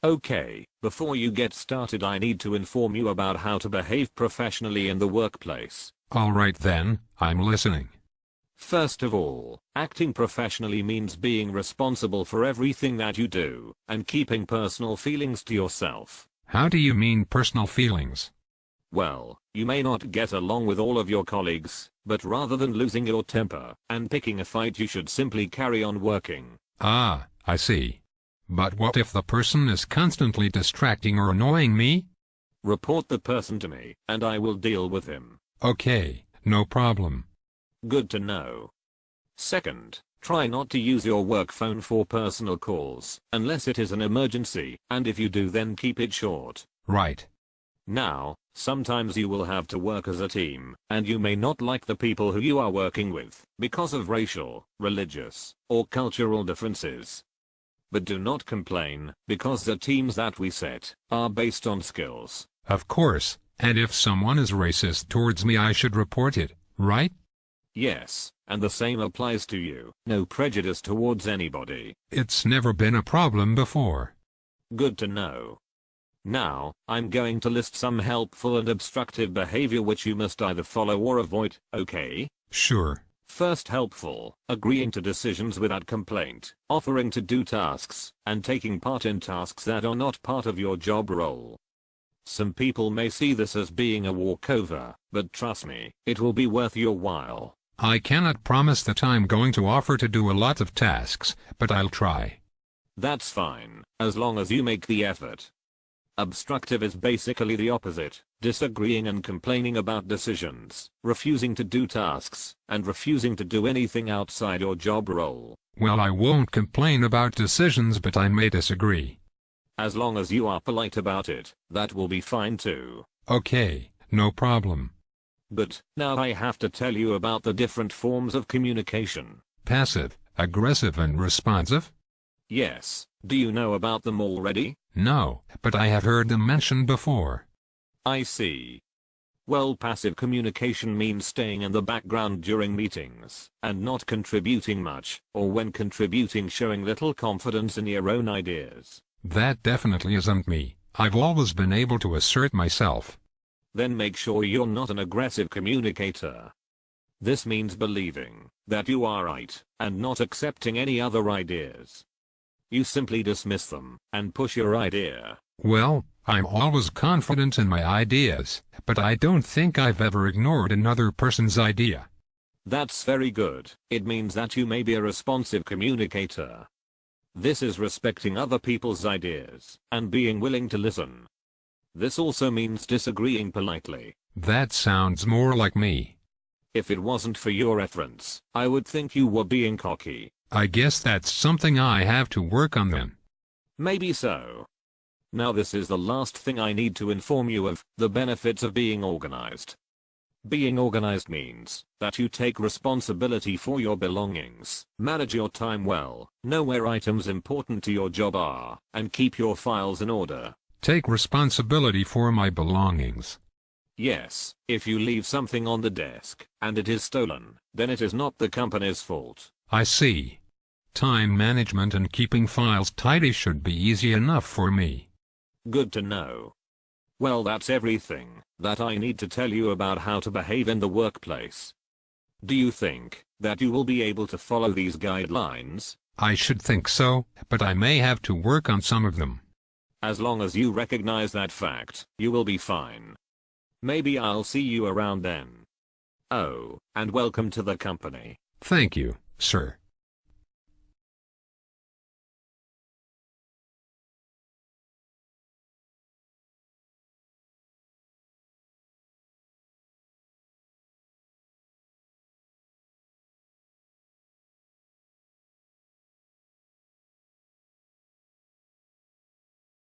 Okay, before you get started I need to inform you about how to behave professionally in the workplace. Alright then, I'm listening. First of all, acting professionally means being responsible for everything that you do, and keeping personal feelings to yourself. How do you mean personal feelings? Well, you may not get along with all of your colleagues, but rather than losing your temper and picking a fight you should simply carry on working. Ah, I see. But what if the person is constantly distracting or annoying me? Report the person to me, and I will deal with him. Okay, no problem. Good to know. Second, try not to use your work phone for personal calls, unless it is an emergency, and if you do then keep it short. Right. Now, sometimes you will have to work as a team, and you may not like the people who you are working with, because of racial, religious, or cultural differences. But do not complain, because the teams that we set are based on skills. Of course, and if someone is racist towards me I should report it, right? Yes, and the same applies to you. No prejudice towards anybody. It's never been a problem before. Good to know. Now, I'm going to list some helpful and obstructive behavior which you must either follow or avoid, okay? Sure. First, helpful, agreeing to decisions without complaint, offering to do tasks, and taking part in tasks that are not part of your job role. Some people may see this as being a walkover, but trust me, it will be worth your while. I cannot promise that I'm going to offer to do a lot of tasks, but I'll try. That's fine, as long as you make the effort. Obstructive is basically the opposite, disagreeing and complaining about decisions, refusing to do tasks, and refusing to do anything outside your job role. Well, I won't complain about decisions, but I may disagree. As long as you are polite about it, that will be fine too. Okay, no problem. But, now I have to tell you about the different forms of communication. Passive, aggressive and responsive? Yes, do you know about them already? No, but I have heard them mentioned before. I see. Well, passive communication means staying in the background during meetings, and not contributing much, or when contributing showing little confidence in your own ideas. That definitely isn't me. I've always been able to assert myself. Then make sure you're not an aggressive communicator. This means believing that you are right, and not accepting any other ideas. You simply dismiss them, and push your idea. Well, I'm always confident in my ideas, but I don't think I've ever ignored another person's idea. That's very good. It means that you may be a responsive communicator. This is respecting other people's ideas, and being willing to listen. This also means disagreeing politely. That sounds more like me. If it wasn't for your reference, I would think you were being cocky. I guess that's something I have to work on then. Maybe so. Now this is the last thing I need to inform you of, the benefits of being organized. Being organized means that you take responsibility for your belongings, manage your time well, know where items important to your job are, and keep your files in order. Take responsibility for my belongings. Yes, if you leave something on the desk, and it is stolen, then it is not the company's fault. I see. Time management and keeping files tidy should be easy enough for me. Good to know. Well, that's everything that I need to tell you about how to behave in the workplace. Do you think that you will be able to follow these guidelines? I should think so, but I may have to work on some of them. As long as you recognize that fact, you will be fine. Maybe I'll see you around then. Oh, and welcome to the company. Thank you, sir.